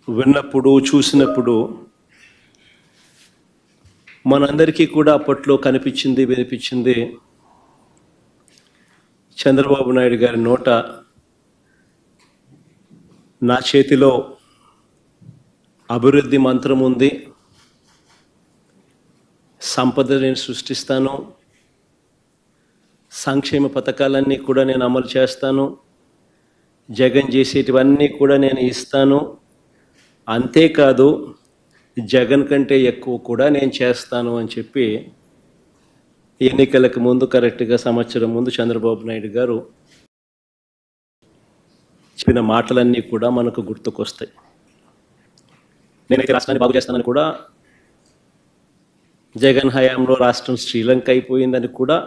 విన్నప్పుడు చూసినప్పుడు మనందరికీ కూడా అప్పట్లో కనిపించింది వినిపించింది చంద్రబాబు నాయుడు గారి నోట నా చేతిలో అభివృద్ధి మంత్రం ఉంది, సంపద నేను సృష్టిస్తాను, సంక్షేమ పథకాలన్నీ కూడా నేను అమలు చేస్తాను, జగన్ చేసేటివన్నీ కూడా నేను ఇస్తాను, అంతేకాదు జగన్ కంటే ఎక్కువ కూడా నేను చేస్తాను అని చెప్పి ఎన్నికలకు ముందు కరెక్ట్గా సంవత్సరం ముందు చంద్రబాబు నాయుడు గారు చెప్పిన మాటలన్నీ కూడా మనకు గుర్తుకొస్తాయి. నేనైతే రాష్ట్రాన్ని బాగు చేస్తానని కూడా, జగన్ హయాంలో రాష్ట్రం శ్రీలంక అయిపోయిందని కూడా,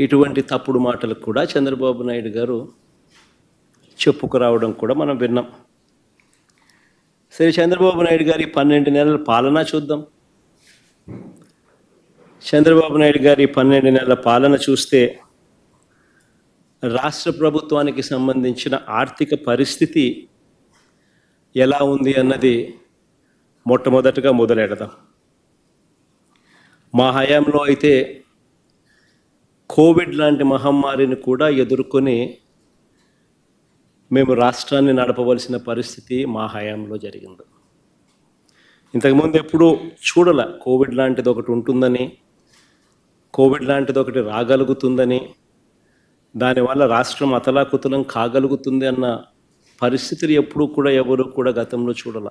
ఇటువంటి తప్పుడు మాటలకు కూడా చంద్రబాబు నాయుడు గారు చెప్పుకురావడం కూడా మనం విన్నాం. సరే, చంద్రబాబు నాయుడు గారి 12 నెలల పాలన చూద్దాం. చంద్రబాబు నాయుడు గారి 12 నెలల పాలన చూస్తే రాష్ట్ర ప్రభుత్వానికి సంబంధించిన ఆర్థిక పరిస్థితి ఎలా ఉంది అన్నది మొట్టమొదటగా మొదలెడదాం. మా హయాంలో అయితే కోవిడ్ లాంటి మహమ్మారిని కూడా ఎదుర్కొని మేము రాష్ట్రాన్ని నడపవలసిన పరిస్థితి మా హయాంలో జరిగింది. ఇంతకుముందు ఎప్పుడూ చూడాల కోవిడ్ లాంటిది ఒకటి ఉంటుందని, కోవిడ్ లాంటిది ఒకటి రాగలుగుతుందని, దానివల్ల రాష్ట్రం అతలాకుతలం కాగలుగుతుంది అన్న పరిస్థితులు ఎప్పుడూ కూడా ఎవరు కూడా గతంలో చూడాల.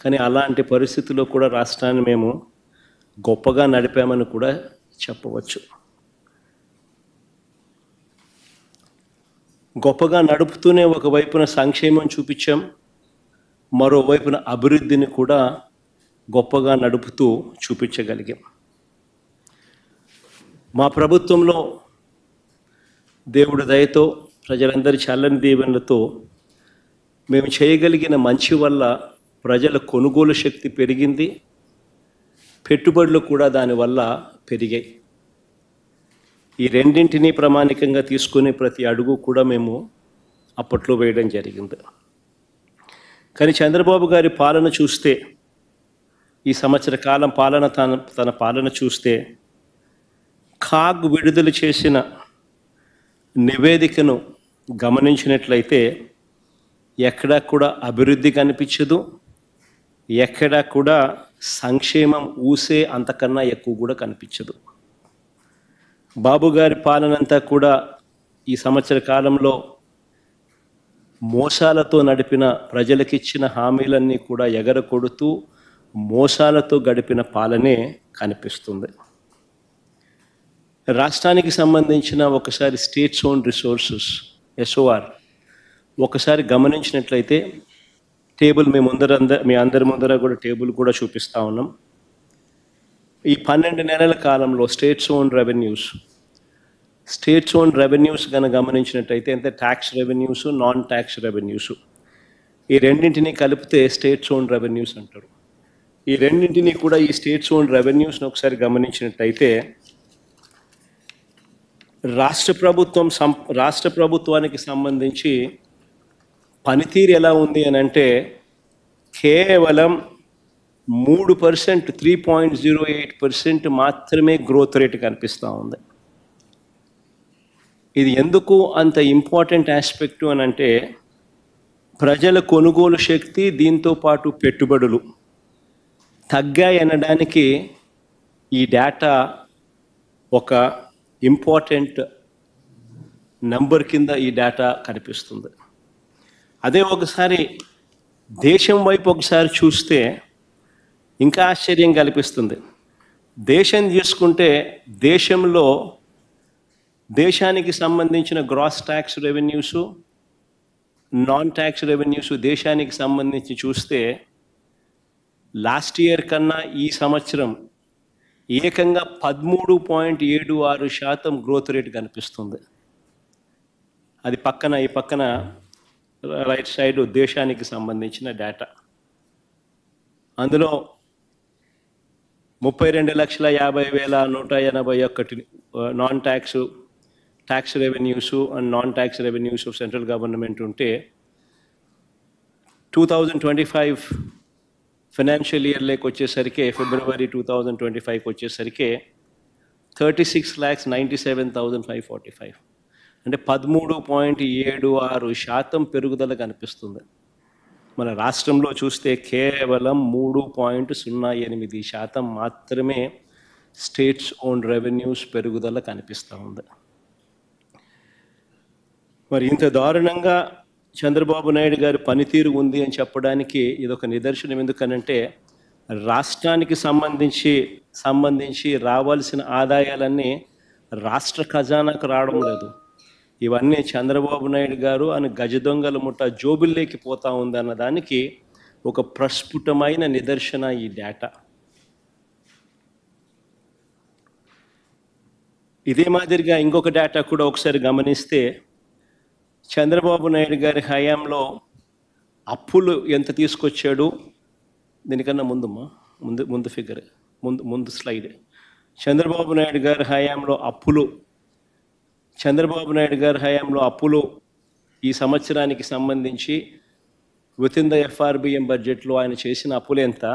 కానీ అలాంటి పరిస్థితుల్లో కూడా రాష్ట్రాన్ని మేము గొప్పగా నడిపామని కూడా చెప్పవచ్చు. గొప్పగా నడుపుతూనే ఒకవైపున సంక్షేమం చూపించాం, మరోవైపున అభివృద్ధిని కూడా గొప్పగా నడుపుతూ చూపించగలిగాం. మా ప్రభుత్వంలో దేవుడి దయతో, ప్రజలందరి చల్లని దీవెనలతో మేము చేయగలిగిన మంచి వల్ల ప్రజల కొనుగోలు శక్తి పెరిగింది, పెట్టుబడులు కూడా దానివల్ల పెరిగాయి. ఈ రెండింటినీ ప్రామాణికంగా తీసుకుని ప్రతి అడుగు కూడా మేము అప్పట్లో వేయడం జరిగింది. కానీ చంద్రబాబు గారి పాలన చూస్తే, ఈ సంవత్సర కాలం పాలన తన పాలన చూస్తే, కాగ్ విడుదల చేసిన నివేదికను గమనించినట్లయితే ఎక్కడా కూడా అభివృద్ధి కనిపించదు, ఎక్కడా కూడా సంక్షేమం ఊసే అంతకన్నా ఎక్కువ కూడా కనిపించదు. బాబు గారి పాలనంతా కూడా ఈ సంవత్సర కాలంలో మోసాలతో నడిపిన, ప్రజలకిచ్చిన హామీలన్నీ కూడా ఎగరకొడుతూ మోసాలతో గడిపిన పాలనే కనిపిస్తుంది. రాష్ట్రానికి సంబంధించిన ఒకసారి స్టేట్స్ ఓన్ రిసోర్సెస్ SOR ఒకసారి గమనించినట్లయితే టేబుల్ మీ అందరి ముందర కూడా టేబుల్ కూడా చూపిస్తూ ఉన్నాం. ఈ 12 నెలల కాలంలో స్టేట్స్ ఓన్ రెవెన్యూస్ కనుక గమనించినట్టయితే అంటే tax revenues, non tax revenues, ఈ రెండింటినీ కలిపితే స్టేట్స్ ఓన్ రెవెన్యూస్ అంటారు. ఈ రెండింటినీ కూడా, ఈ స్టేట్స్ ఓన్ రెవెన్యూస్ని ఒకసారి గమనించినట్టయితే రాష్ట్ర ప్రభుత్వానికి సంబంధించి పనితీరు ఎలా ఉంది అని అంటే కేవలం 3%, 3.08% మాత్రమే గ్రోత్ రేట్ కనిపిస్తూ ఉంది. ఇది ఎందుకు అంత ఇంపార్టెంట్ ఆస్పెక్టు అని అంటే, ప్రజల కొనుగోలు శక్తి, దీంతో పాటు పెట్టుబడులు తగ్గాయనడానికి ఈ డేటా ఒక ఇంపార్టెంట్ నంబర్ కింద ఈ డేటా కనిపిస్తుంది. అదే ఒకసారి దేశం వైపు ఒకసారి చూస్తే ఇంకా ఆశ్చర్యం కనిపిస్తుంది. దేశం తీసుకుంటే దేశంలో దేశానికి సంబంధించిన gross tax revenues, non tax revenues దేశానికి సంబంధించి చూస్తే లాస్ట్ ఇయర్ కన్నా ఈ సంవత్సరం ఏకంగా 13.76% గ్రోత్ రేట్ కనిపిస్తుంది. అది ఈ పక్కన రైట్ సైడ్ దేశానికి సంబంధించిన డేటా. అందులో 32,50,181 non tax, tax revenues and non tax revenues of central government ఉంటే 2025 ఫైనాన్షియల్ ఇయర్లోకి వచ్చేసరికి ఫిబ్రవరి 2025కి వచ్చేసరికి 36,97,545 అంటే 13.76% పెరుగుదల కనిపిస్తుంది. మన రాష్ట్రంలో చూస్తే కేవలం 3.08% మాత్రమే స్టేట్స్ ఓన్ రెవెన్యూస్ పెరుగుదల కనిపిస్తూ ఉంది. మరి ఇంత దారుణంగా చంద్రబాబు నాయుడు గారి పనితీరు ఉంది అని చెప్పడానికి ఇదొక నిదర్శనం. ఎందుకనంటే రాష్ట్రానికి సంబంధించి రావాల్సిన ఆదాయాలన్నీ రాష్ట్ర ఖజానాకు రావడం లేదు. ఇవన్నీ చంద్రబాబు నాయుడు గారు అని గజ దొంగల ముఠ జోబుల్లోకి పోతా ఉందన్న దానికి ఒక ప్రస్ఫుటమైన నిదర్శన ఈ డేటా. ఇదే మాదిరిగా ఇంకొక డేటా కూడా ఒకసారి గమనిస్తే చంద్రబాబు నాయుడు గారి హయాంలో అప్పులు ఎంత తీసుకొచ్చాడు, దీనికన్నా ముందు ఫిగర్ ముందు స్లైడ్. చంద్రబాబు నాయుడు గారి హయాంలో అప్పులు ఈ సంవత్సరానికి సంబంధించి విత్ ఇన్ ద FRBM బడ్జెట్లో ఆయన చేసిన అప్పులు ఎంత,